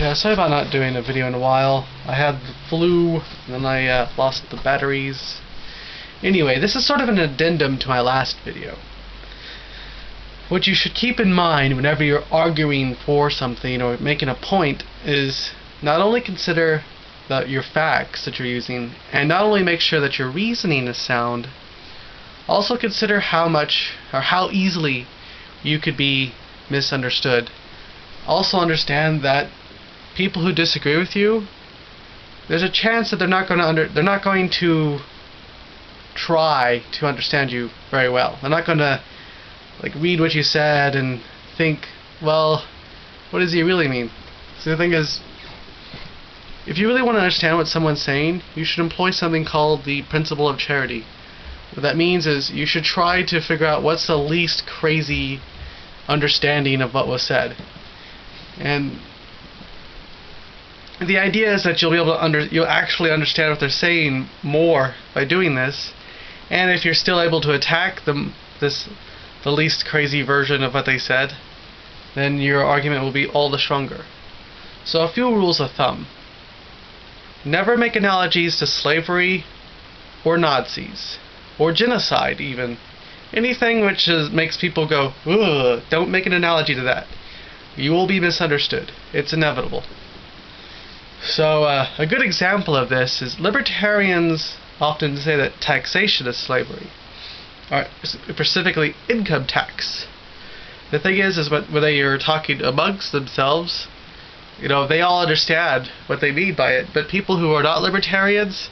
Yeah, sorry about not doing a video in a while. I had the flu, and then I lost the batteries. Anyway, this is sort of an addendum to my last video. What you should keep in mind whenever you're arguing for something or making a point is not only consider your facts that you're using, and not only make sure that your reasoning is sound, also consider how much or how easily you could be misunderstood. Also understand that people who disagree with you, there's a chance that they're not going to try to understand you very well. They're not going to read what you said and think, well, what does he really mean? So the thing is, if you really want to understand what someone's saying, you should employ something called the principle of charity. What that means is you should try to figure out what's the least crazy understanding of what was said. And the idea is that you'll be able to you'll actually understand what they're saying more by doing this. And if you're still able to attack the least crazy version of what they said, then your argument will be all the stronger. So a few rules of thumb. Never make analogies to slavery or Nazis or genocide even. Anything which makes people go, ugh, don't make an analogy to that. You will be misunderstood. It's inevitable. So a good example of this is libertarians often say that taxation is slavery, or specifically income tax. The thing is whether you're talking amongst themselves, they all understand what they mean by it, but people who are not libertarians,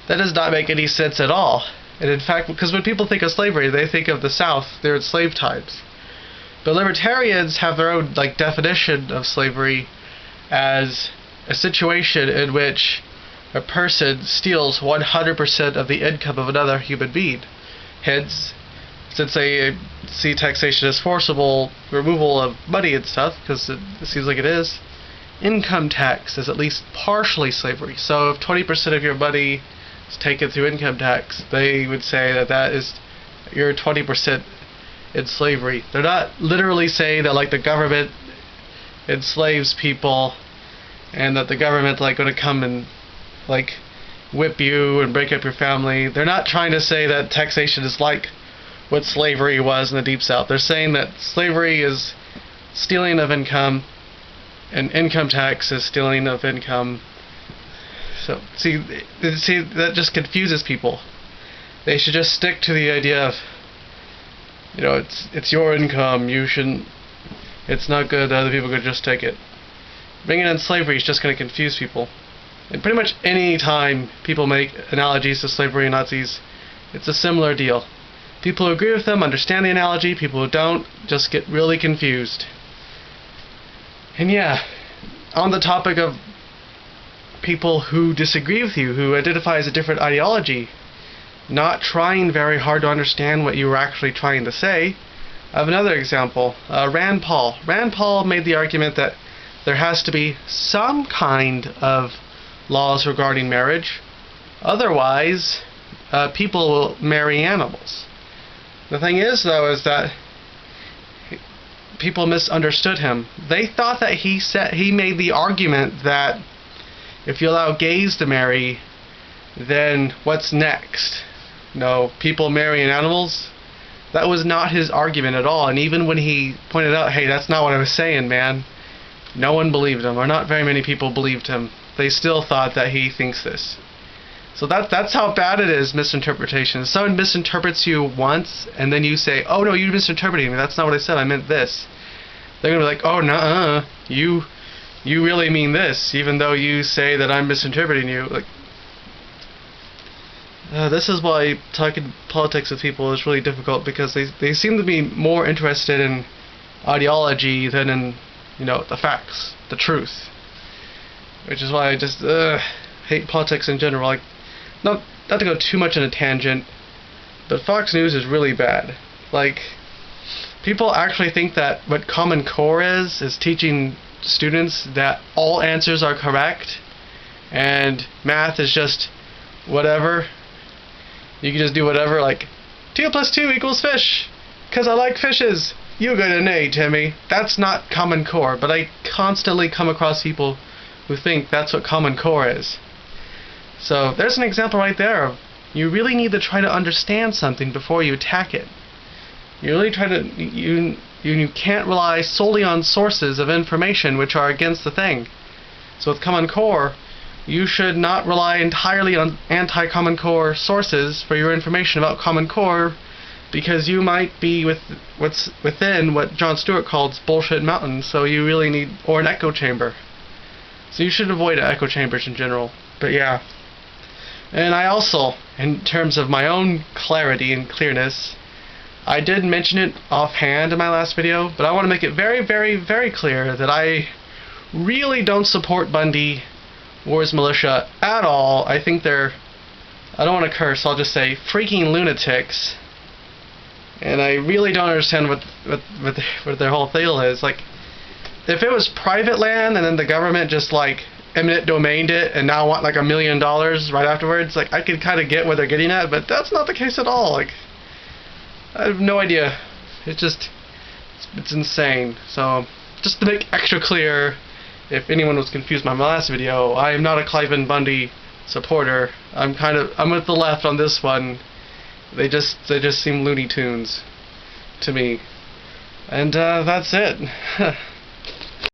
that does not make any sense at all. And in fact, because when people think of slavery, they think of the South, they're in slave times. But libertarians have their own definition of slavery as a situation in which a person steals 100% of the income of another human being. Hence, since they see taxation as forcible removal of money and stuff, because it seems like it is, income tax is at least partially slavery. So if 20% of your money is taken through income tax, they would say that is you're 20% in slavery. They're not literally saying that the government enslaves people and that the government going to come and whip you and break up your family. They're not trying to say that taxation is like what slavery was in the Deep South. They're saying that slavery is stealing of income and income tax is stealing of income. So see that just confuses people. They should just stick to the idea of it's your income, you shouldn't, it's not good that other people could just take it. Bringing in slavery is just going to confuse people. And pretty much any time people make analogies to slavery and Nazis, it's a similar deal. People who agree with them understand the analogy, people who don't just get really confused. And yeah, on the topic of people who disagree with you, who identify as a different ideology, not trying very hard to understand what you were actually trying to say, I have another example. Rand Paul. Rand Paul made the argument that there has to be some kind of laws regarding marriage, otherwise people will marry animals. The thing is, though, is that people misunderstood him. They thought that he made the argument that if you allow gays to marry, then what's next? People marrying animals? That was not his argument at all. And even when he pointed out, hey, that's not what I was saying, man, no one believed him, or not very many people believed him. They still thought that he thinks this. So that's how bad it is, misinterpretation. If someone misinterprets you once, and then you say, oh no, you're misinterpreting me, that's not what I said, I meant this. They're going to be like, oh, nuh-uh, you really mean this, even though you say that I'm misinterpreting you. This is why talking politics with people is really difficult, because they seem to be more interested in ideology than in the facts, the truth. Which is why I just hate politics in general. Not to go too much on a tangent, but Fox News is really bad. People actually think that what Common Core is teaching students that all answers are correct, and math is just whatever. You can just do whatever, 2 + 2 = fish, 'cause I like fishes. You got an A, Timmy. That's not Common Core, but I constantly come across people who think that's what Common Core is. So there's an example right there of you really need to try to understand something before you attack it. You really try to you can't rely solely on sources of information which are against the thing. So with Common Core, you should not rely entirely on anti-Common Core sources for your information about Common Core, because you might be what's within what Jon Stewart calls bullshit mountain. So you really need, or an echo chamber. So you should avoid echo chambers in general. But yeah. And I also, in terms of my own clarity and clearness, I did mention it offhand in my last video, but I want to make it very, very, very clear that I really don't support Bundy or his militia at all. I think they're, I don't want to curse, I'll just say freaking lunatics. And I really don't understand what their whole deal is. Like, if it was private land and then the government just like eminent domained it and now want like $1 million right afterwards, like I could kind of get where they're getting at, but that's not the case at all. Like, I have no idea. It's insane. So just to make extra clear, if anyone was confused by my last video, I am not a Cliven Bundy supporter. I'm with the left on this one. They just seem Looney Tunes to me. And that's it.